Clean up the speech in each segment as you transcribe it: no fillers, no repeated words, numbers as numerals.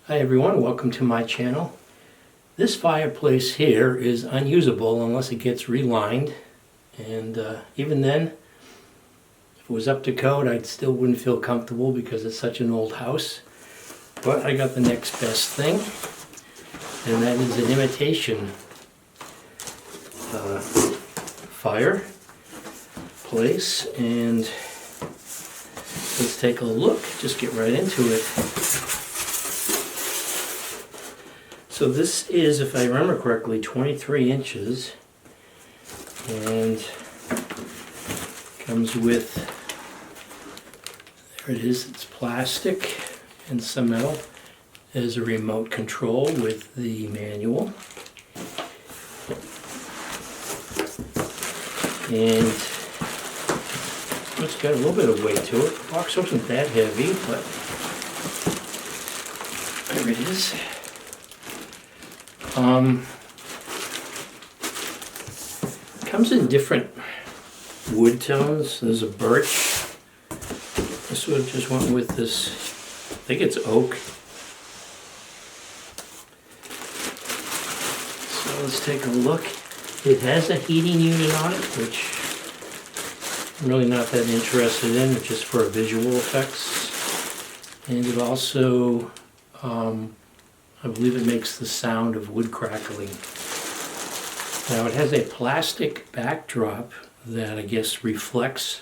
Hi everyone, welcome to my channel. This fireplace here is unusable unless it gets relined, and even then, if it was up to code, I still wouldn't feel comfortable because it's such an old house. But I got the next best thing, and that is an imitation fireplace. And let's take a look, just get right into it. So this is, if I remember correctly, 23 inches, and comes with, there it is, it's plastic and some metal. There's a remote control with the manual. And it's got a little bit of weight to it. The box wasn't that heavy, but there it is. Comes in different wood tones. There's a birch. This one just went with this, I think it's oak. So let's take a look. It has a heating unit on it, which I'm really not that interested in, just for visual effects. And it also, I believe it makes the sound of wood crackling. Now it has a plastic backdrop that I guess reflects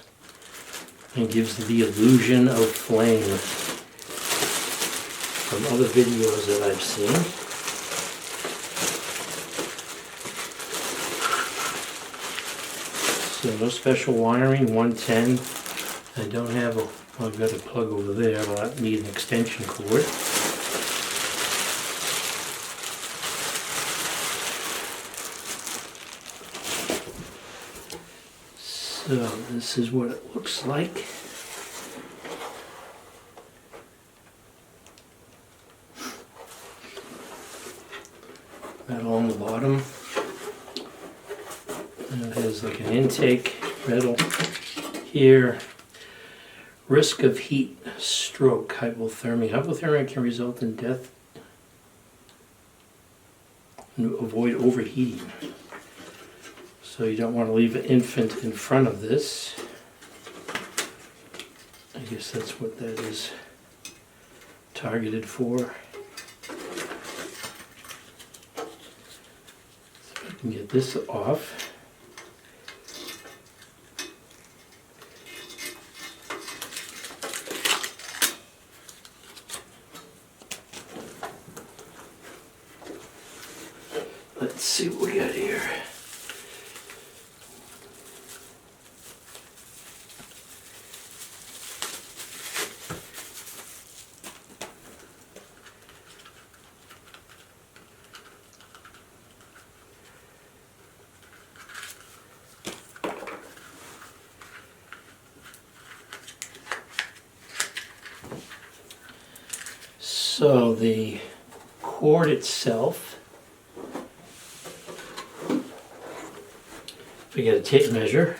and gives the illusion of flame from other videos that I've seen. So no special wiring, 110. I don't have a, well, I've got a plug over there, but I need an extension cord. So this is what it looks like. Metal on the bottom. And it has like an intake metal here. Risk of heat stroke, hypothermia. Hypothermia can result in death. Avoid overheating. So you don't want to leave an infant in front of this. I guess that's what that is targeted for. So I can get this off. Let's see what we got here. So the cord itself, if we get a tape measure,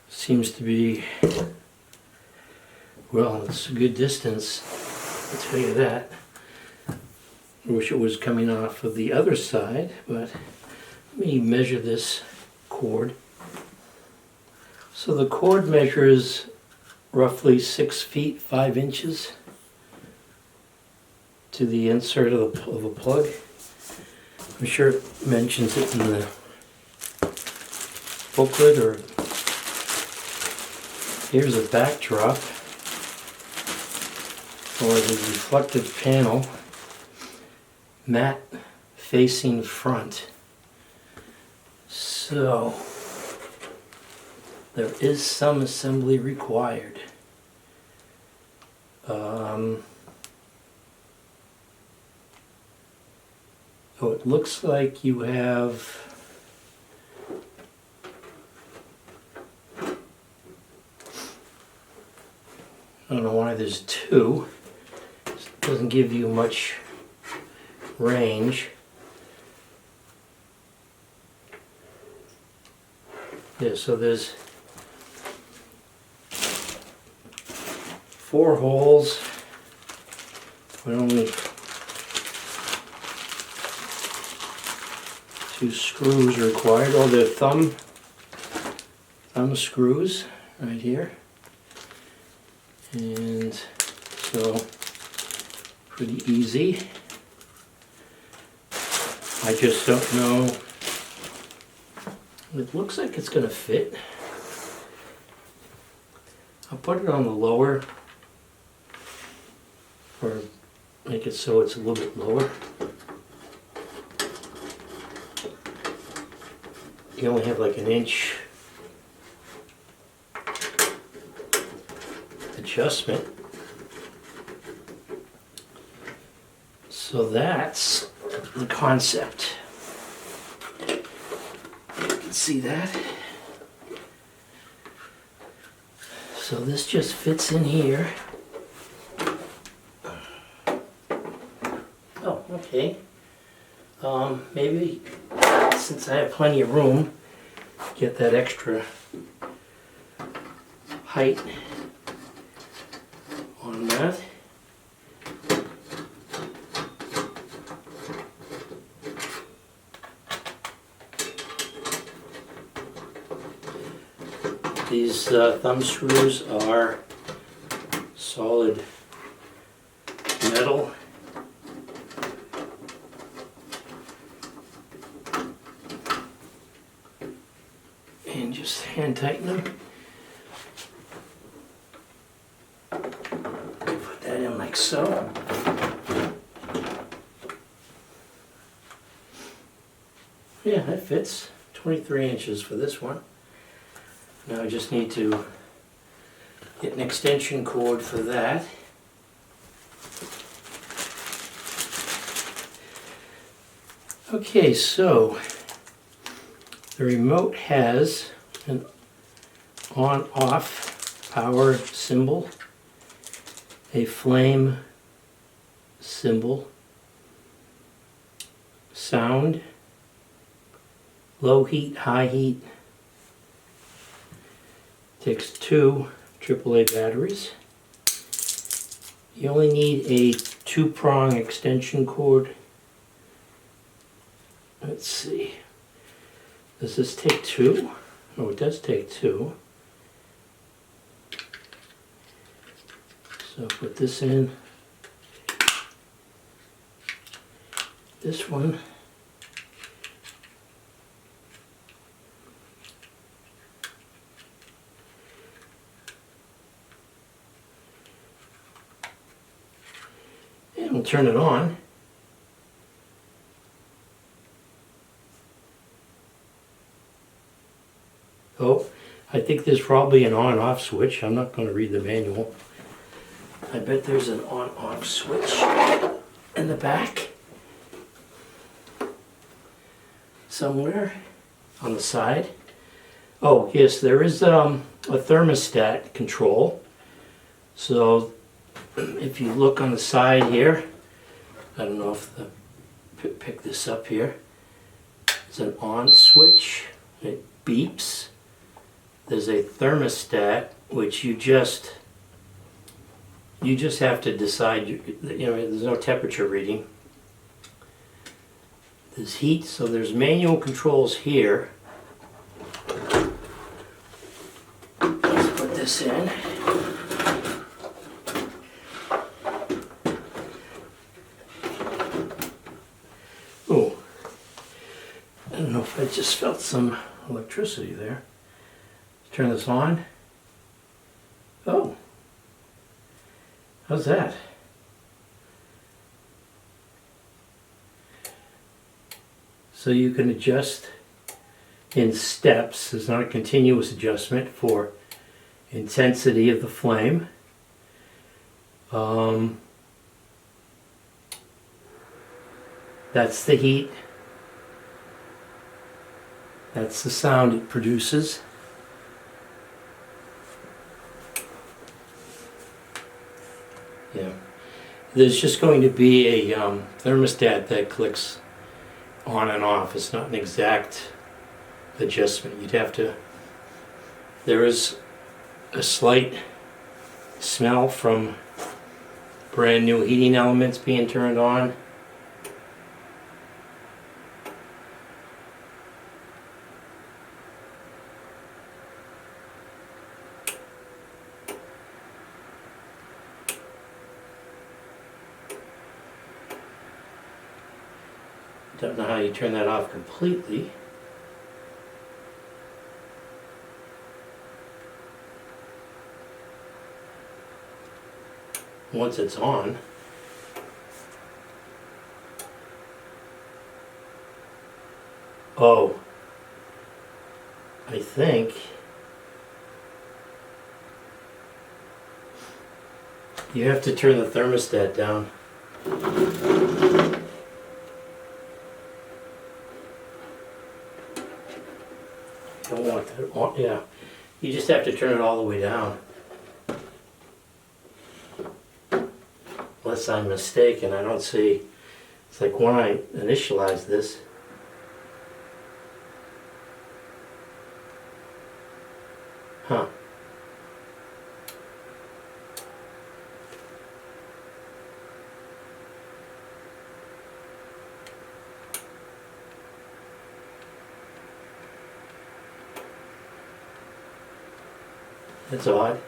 seems to be, well, it's a good distance, I'll tell you that. I wish it was coming off of the other side, but let me measure this cord. So the cord measures roughly 6 feet 5 inches to the insert of a plug. I'm sure it mentions it in the booklet, or here's a backdrop for the reflective panel, matte facing front. So there is some assembly required. So it looks like you have I don't know why there's two. It doesn't give you much range. Yeah, so there's 4 holes But only 2 screws required. Oh, the thumb screws right here. And so, pretty easy. I just don't know. It looks like it's going to fit. I'll put it on the lower, or make it so it's a little bit lower. You only have like an inch adjustment. So that's the concept. You can see that. So this just fits in here. Oh, okay. Maybe since I have plenty of room, get that extra height on that. These thumb screws are solid metal. And just hand tighten them. Put that in like so. Yeah, that fits. 23 inches for this one. Now I just need to get an extension cord for that. Okay, so the remote has an on-off power symbol, a flame symbol, sound, low heat, high heat. Takes 2 AAA batteries. You only need a 2-prong extension cord. Let's see. Does this take 2? Oh, it does take 2. So put this in. This one. And we'll turn it on. Oh, I think there's probably an on-off switch. I'm not going to read the manual. I bet there's an on-off switch in the back somewhere on the side. Oh, yes, there is a thermostat control. So if you look on the side here, I don't know if pick this up here. It's an on switch. It beeps. There's a thermostat which you just have to decide. You know, there's no temperature reading. There's heat, so there's manual controls here. Let's put this in. Oh, I don't know if I just felt some electricity there. Turn this on. Oh, how's that? So you can adjust in steps. It's not a continuous adjustment for intensity of the flame. That's the heat. That's the sound it produces. Yeah. There's just going to be a thermostat that clicks on and off. It's not an exact adjustment. You'd have to... There is a slight smell from brand new heating elements being turned on. Don't know how you turn that off completely. Once it's on, oh, I think you have to turn the thermostat down. Don't want that on, yeah. You just have to turn it all the way down. Unless I'm mistaken, I don't see. It's like when I initialize this. Huh. That's odd.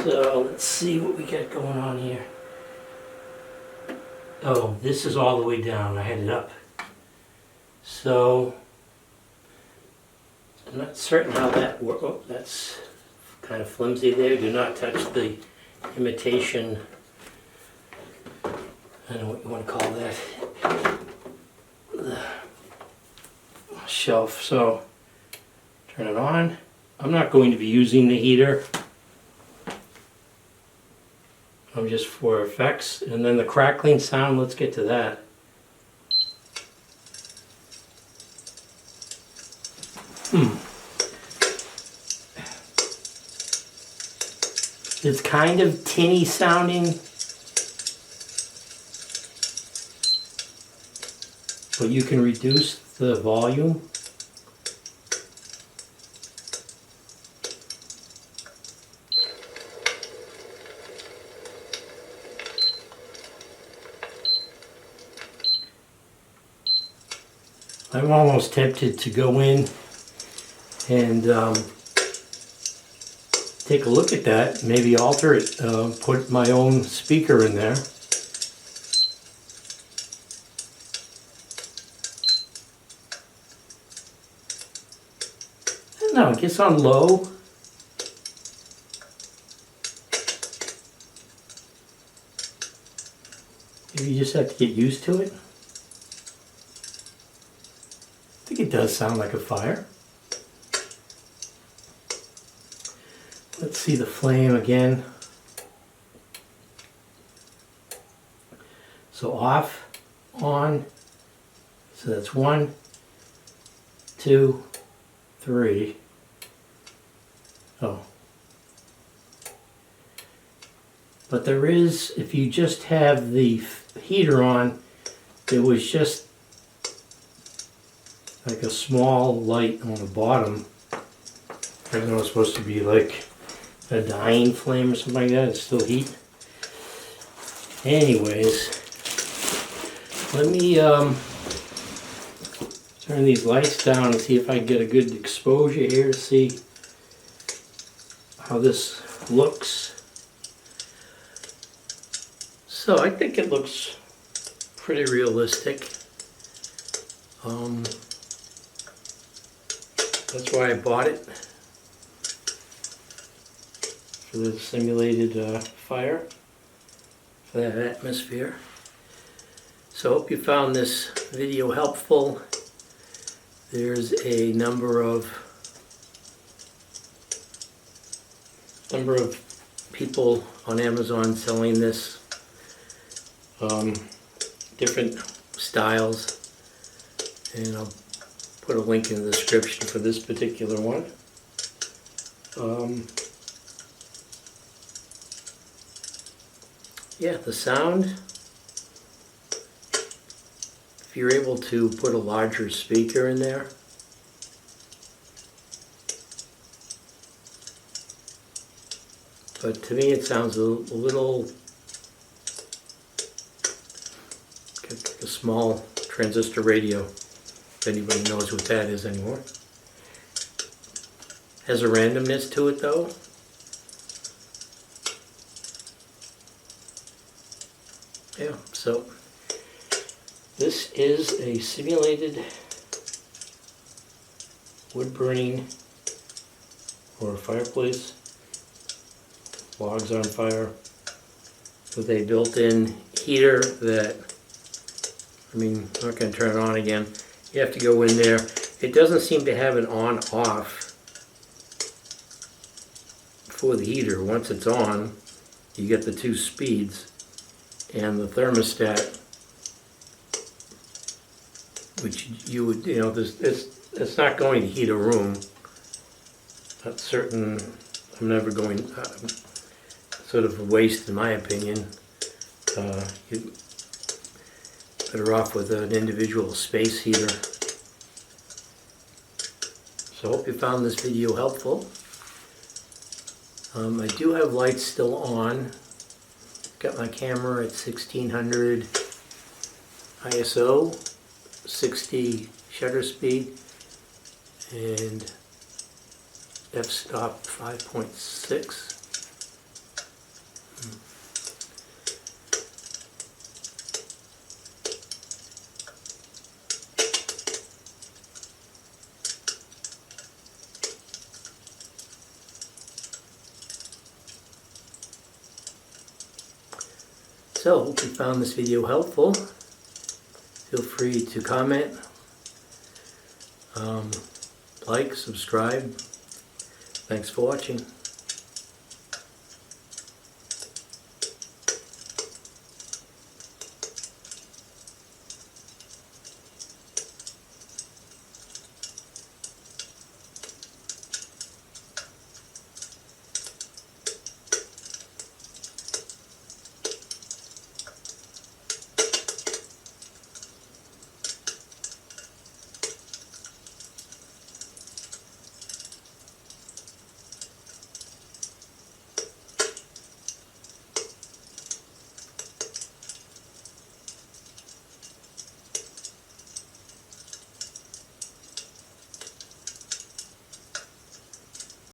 So let's see what we got going on here. Oh, this is all the way down. I had it up. So I'm not certain how that works. Oh, that's kind of flimsy there. Do not touch the imitation, I don't know what you want to call that, the shelf. So turn it on. I'm not going to be using the heater. I'm just for effects. And then the crackling sound, let's get to that. It's kind of tinny sounding, but you can reduce the volume. I'm almost tempted to go in and take a look at that, maybe alter it, put my own speaker in there. I don't know, I guess on low. Maybe you just have to get used to it. I think it does sound like a fire. Let's see the flame again. So off, on, so that's 1, 2, 3. Oh. But there is, if you just have the heater on, there was just like a small light on the bottom. I don't know, it's supposed to be like a dying flame or something like that. It's still heat. Anyways, let me turn these lights down and see if I can get a good exposure here to see how this looks. So I think it looks pretty realistic. That's why I bought it, for the simulated fire, for that atmosphere. So I hope you found this video helpful. There's a number of people on Amazon selling this, different styles, and I'll put a link in the description for this particular one. Yeah, the sound you're able to put a larger speaker in there, but to me it sounds a little like a small transistor radio, if anybody knows what that is anymore. Has a randomness to it though. Yeah, so this is a simulated wood burning or a fireplace. Logs on fire with a built-in heater that, I mean, I'm not going to turn it on again. You have to go in there. It doesn't seem to have an on-off for the heater. Once it's on, you get the 2 speeds, and the thermostat, which you would, you know, it's not going to heat a room. That's certain. I'm never going. Sort of a waste, in my opinion. You're better off with an individual space heater. So I hope you found this video helpful. I do have lights still on. Got my camera at 1600 ISO, 60 shutter speed, and f-stop 5.6. So, hope you found this video helpful. Feel free to comment, like, subscribe. Thanks for watching.